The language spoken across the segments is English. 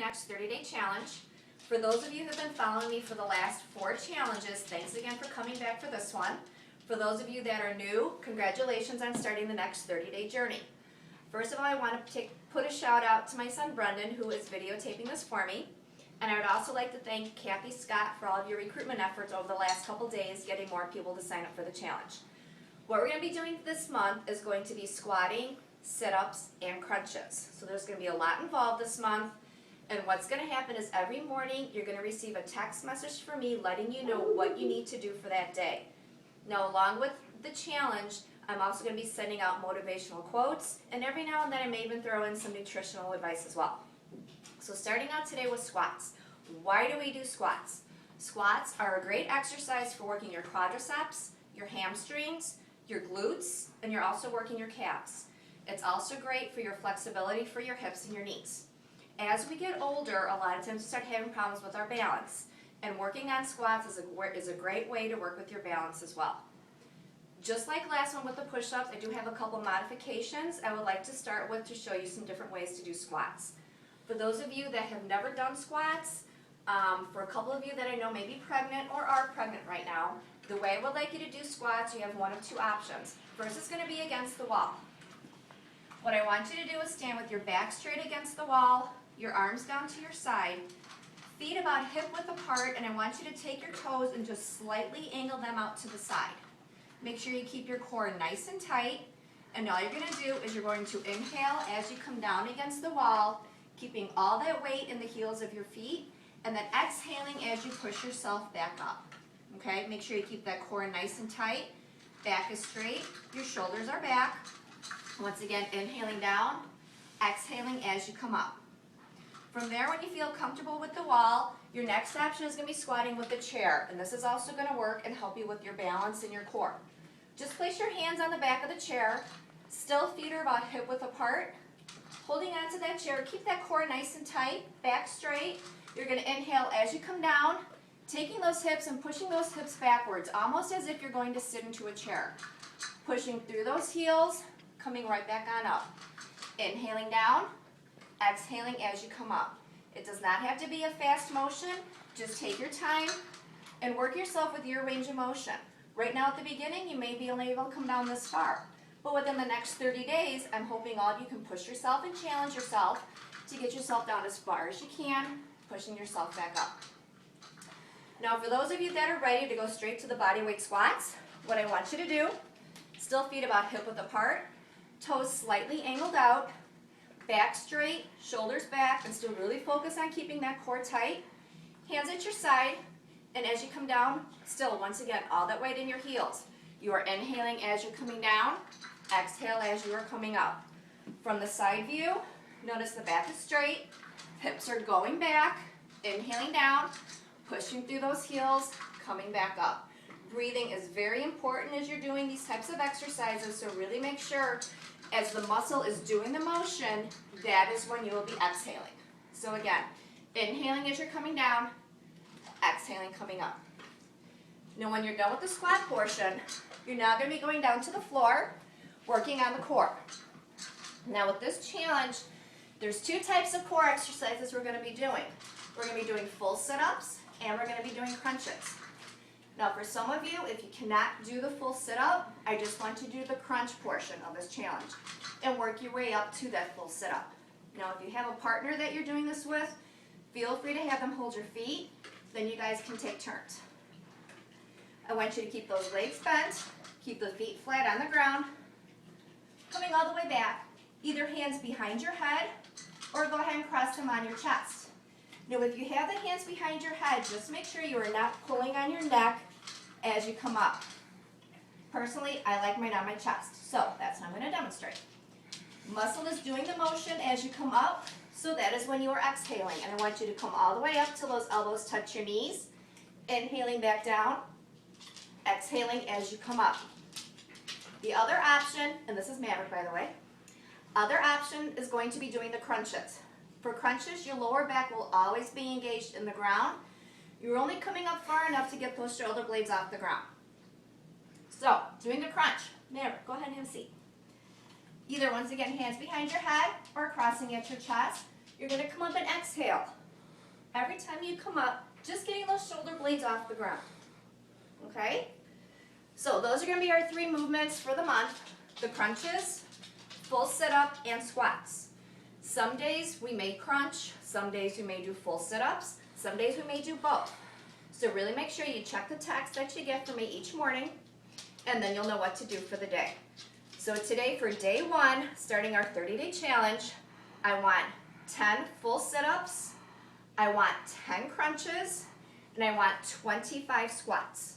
Next 30-day challenge. For those of you who have been following me for the last 4 challenges, thanks again for coming back for this one. For those of you that are new, congratulations on starting the next 30-day journey. First of all, I want to put a shout out to my son Brendan, who is videotaping this for me. And I would also like to thank Kathy Scott for all of your recruitment efforts over the last couple days, getting more people to sign up for the challenge. What we're going to be doing this month is going to be squatting, sit-ups, and crunches. So there's going to be a lot involved this month. And what's going to happen is every morning you're going to receive a text message from me letting you know what you need to do for that day. Now, along with the challenge, I'm also going to be sending out motivational quotes, and every now and then I may even throw in some nutritional advice as well. So starting out today with squats. Why do we do squats? Squats are a great exercise for working your quadriceps, your hamstrings, your glutes, and you're also working your calves. It's also great for your flexibility for your hips and your knees. As we get older, a lot of times we start having problems with our balance, and working on squats is a great way to work with your balance as well. Just like last one with the push-ups, I do have a couple modifications I would like to start with to show you some different ways to do squats. For those of you that have never done squats, for a couple of you that I know may be pregnant or are pregnant right now, the way I would like you to do squats, you have one of 2 options. First, it's going to be against the wall. What I want you to do is stand with your back straight against the wall, your arms down to your side, feet about hip-width apart, and I want you to take your toes and just slightly angle them out to the side. Make sure you keep your core nice and tight, and all you're going to do is you're going to inhale as you come down against the wall, keeping all that weight in the heels of your feet, and then exhaling as you push yourself back up. Okay, make sure you keep that core nice and tight, back is straight, your shoulders are back. Once again, inhaling down, exhaling as you come up. From there, when you feel comfortable with the wall, your next option is going to be squatting with a chair, and this is also going to work and help you with your balance and your core. Just place your hands on the back of the chair, still feet are about hip-width apart, holding onto that chair, keep that core nice and tight, back straight. You're going to inhale as you come down, taking those hips and pushing those hips backwards, almost as if you're going to sit into a chair. Pushing through those heels, coming right back on up. Inhaling down, exhaling as you come up. It does not have to be a fast motion. Just take your time and work yourself with your range of motion. Right now at the beginning, you may be only able to come down this far. But within the next 30 days, I'm hoping all of you can push yourself and challenge yourself to get yourself down as far as you can, pushing yourself back up. Now for those of you that are ready to go straight to the bodyweight squats, what I want you to do, still feet about hip-width apart, toes slightly angled out, back straight, shoulders back, and still really focus on keeping that core tight. Hands at your side, and as you come down, still, once again, all that weight in your heels. You are inhaling as you're coming down, exhale as you are coming up. From the side view, notice the back is straight, hips are going back, inhaling down, pushing through those heels, coming back up. Breathing is very important as you're doing these types of exercises, so really make sure as the muscle is doing the motion, that is when you will be exhaling. So again, inhaling as you're coming down, exhaling coming up. Now when you're done with the squat portion, you're now going to be going down to the floor, working on the core. Now with this challenge, there's 2 types of core exercises we're going to be doing. We're going to be doing full sit-ups, and we're going to be doing crunches. Now for some of you, if you cannot do the full sit-up, I just want you to do the crunch portion of this challenge and work your way up to that full sit-up. Now if you have a partner that you're doing this with, feel free to have them hold your feet, then you guys can take turns. I want you to keep those legs bent, keep the feet flat on the ground, coming all the way back, either hands behind your head or go ahead and cross them on your chest. Now if you have the hands behind your head, just make sure you are not pulling on your neck as you come up. Personally, I like mine on my chest, so that's how I'm going to demonstrate. Muscle is doing the motion as you come up, so that is when you are exhaling. And I want you to come all the way up till those elbows touch your knees, inhaling back down, exhaling as you come up. The other option, and this is Maverick by the way, other option is going to be doing the crunches. For crunches, your lower back will always be engaged in the ground. You're only coming up far enough to get those shoulder blades off the ground. So, doing the crunch. Maverick, go ahead and have a seat. Either, once again, hands behind your head or crossing at your chest. You're gonna come up and exhale. Every time you come up, just getting those shoulder blades off the ground, okay? So those are gonna be our 3 movements for the month: the crunches, full sit-up, and squats. Some days we may crunch, some days we may do full sit-ups, some days we may do both. So really make sure you check the text that you get from me each morning, and then you'll know what to do for the day. So today for day 1, starting our 30-day challenge, I want 10 full sit-ups, I want 10 crunches, and I want 25 squats.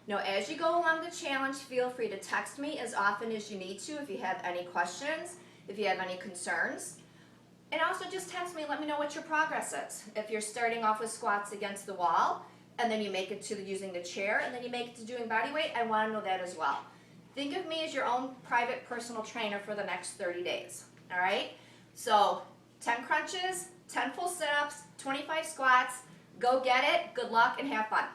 Now as you go along the challenge, feel free to text me as often as you need to if you have any questions, if you have any concerns. And also just text me and let me know what your progress is. If you're starting off with squats against the wall, and then you make it to using the chair, and then you make it to doing body weight, I want to know that as well. Think of me as your own private personal trainer for the next 30 days, all right? So 10 crunches, 10 full sit-ups, 25 squats. Go get it. Good luck and have fun.